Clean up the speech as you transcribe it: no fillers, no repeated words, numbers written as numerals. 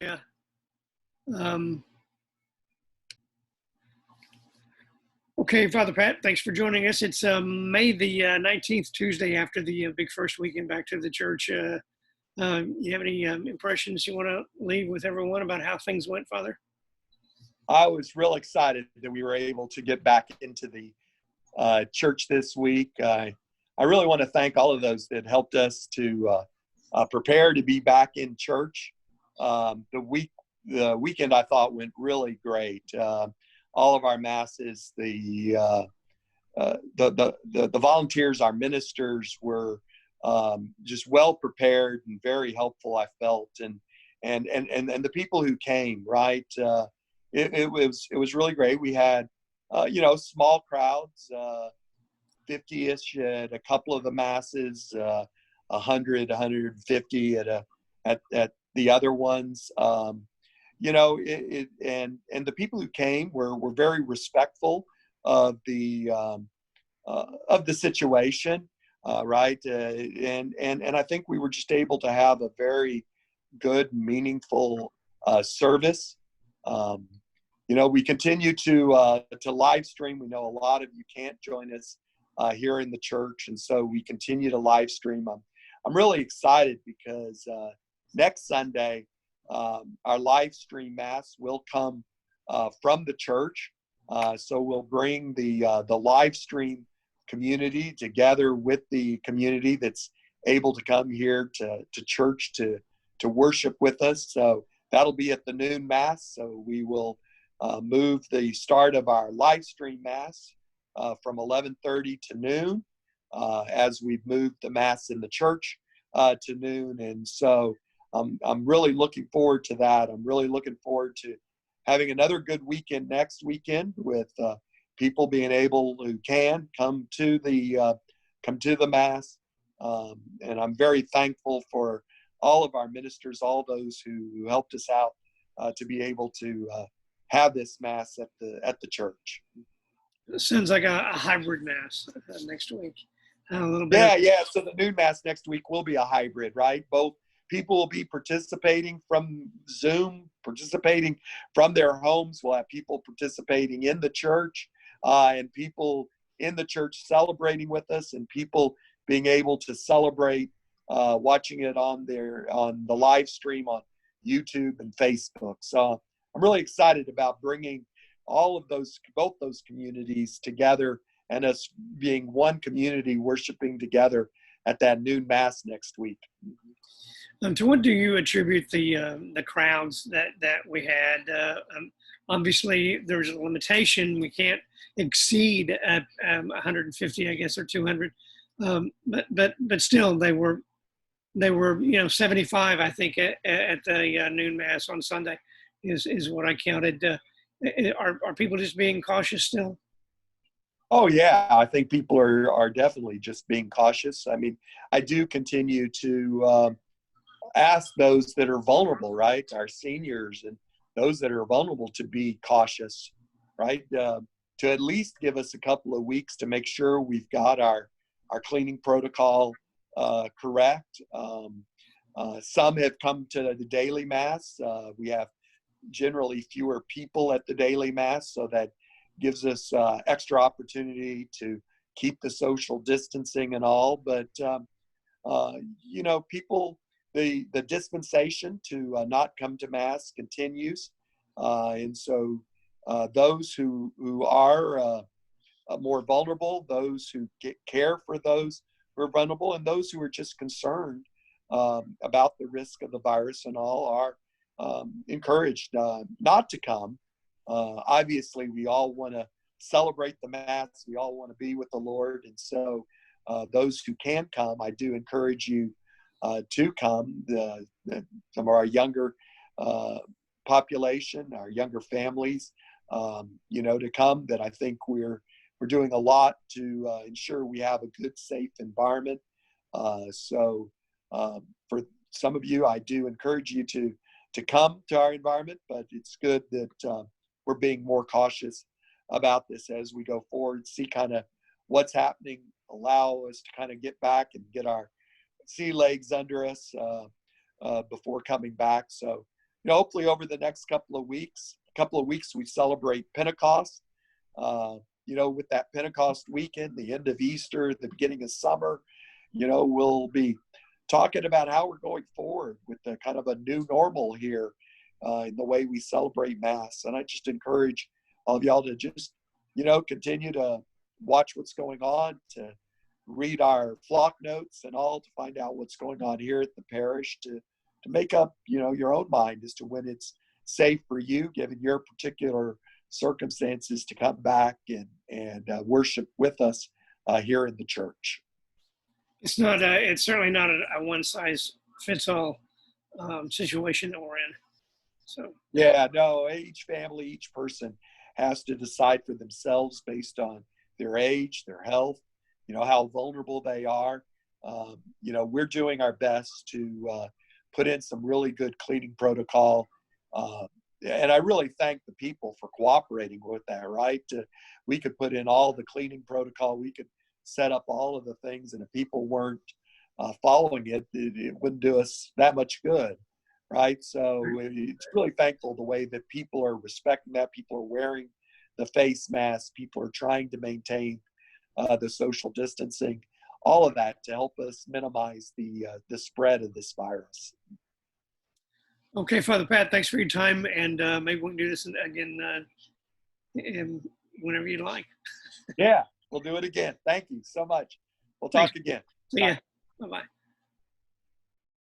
Yeah. Um, okay, Father Pat, thanks for joining us. It's May the 19th, Tuesday after the big first weekend back to the church. You have any impressions you want to leave with everyone about how things went, Father? I was real excited that we were able to get back into the church this week. I really want to thank all of those that helped us to prepare to be back in church. The weekend I thought went really great. All of our masses, the volunteers, our ministers were just well prepared and very helpful. I felt, and the people who came, right. It was really great. We had small crowds, 50-ish at a couple of the masses, 100, 150 at the other ones. And the people who came were very respectful of the situation, right? And I think we were just able to have a very good, meaningful service. Um, we continue to live stream. We know a lot of you can't join us here in the church, and so we continue to live stream. I'm really excited because next Sunday our live stream mass will come from the church. So we'll bring the live stream community together with the community that's able to come here to church to worship with us. So that'll be at the noon mass. So we will move the start of our live stream mass from 11:30 to noon, as we've moved the mass in the church to noon. And so I'm really looking forward to that. I'm really looking forward to having another good weekend next weekend with people being able who can come to the mass. And I'm very thankful for all of our ministers, all those who helped us out to be able to have this mass at the church. It sounds like a hybrid mass next week. A little bit Yeah. So the noon mass next week will be a hybrid, right? Both people will be participating from Zoom, participating from their homes. We'll have people participating in the church, and people in the church celebrating with us, and people being able to celebrate watching it on the live stream on YouTube and Facebook. So I'm really excited about bringing both those communities together, and us being one community worshiping together at that noon mass next week. To what do you attribute the crowds that we had? Obviously, there's a limitation. We can't exceed at 150, I guess, or 200. But still, they were 75, I think, at the noon mass on Sunday is what I counted. Are people just being cautious still? Oh yeah, I think people are definitely just being cautious. I mean, I do continue to ask those that are vulnerable, right, our seniors and those that are vulnerable, to be cautious, right, to at least give us a couple of weeks to make sure we've got our cleaning protocol correct. Some have come to the daily mass. We have generally fewer people at the daily mass, so that gives us extra opportunity to keep the social distancing and all. But people, the dispensation to not come to mass continues, and so those who are more vulnerable, those who care for those who are vulnerable, and those who are just concerned about the risk of the virus and all, are encouraged not to come. Obviously, we all want to celebrate the mass. We all want to be with the Lord. And so those who can come, I do encourage you to come. Some of our younger population, our younger families, to come, that I think we're doing a lot to ensure we have a good, safe environment. So for some of you, I do encourage you to come to our environment, but it's good that we're being more cautious about this as we go forward, see kind of what's happening, allow us to kind of get back and get our sea legs under us before coming back. So hopefully over the next couple of weeks, we celebrate Pentecost. With that Pentecost weekend, the end of Easter, the beginning of summer, we'll be talking about how we're going forward with the kind of a new normal here in the way we celebrate Mass. And I just encourage all of y'all to just, continue to watch what's going on, to read our flock notes and all, to find out what's going on here at the parish, to make up, your own mind as to when it's safe for you, given your particular circumstances, to come back and worship with us here in the church. It's not. It's certainly not a one size fits all situation that we're in. So yeah, no, each family, each person has to decide for themselves based on their age, their health, how vulnerable they are. We're doing our best to put in some really good cleaning protocol. And I really thank the people for cooperating with that, right? We could put in all the cleaning protocol. We could set up all of the things, and if people weren't following it, it wouldn't do us that much good, right? So it's really thankful the way that people are respecting that. People are wearing the face mask. People are trying to maintain the social distancing, all of that to help us minimize the spread of this virus. Okay, Father Pat, thanks for your time, and maybe we can do this again whenever you like. Yeah, we'll do it again. Thank you so much. We'll talk again. See ya. Bye-bye.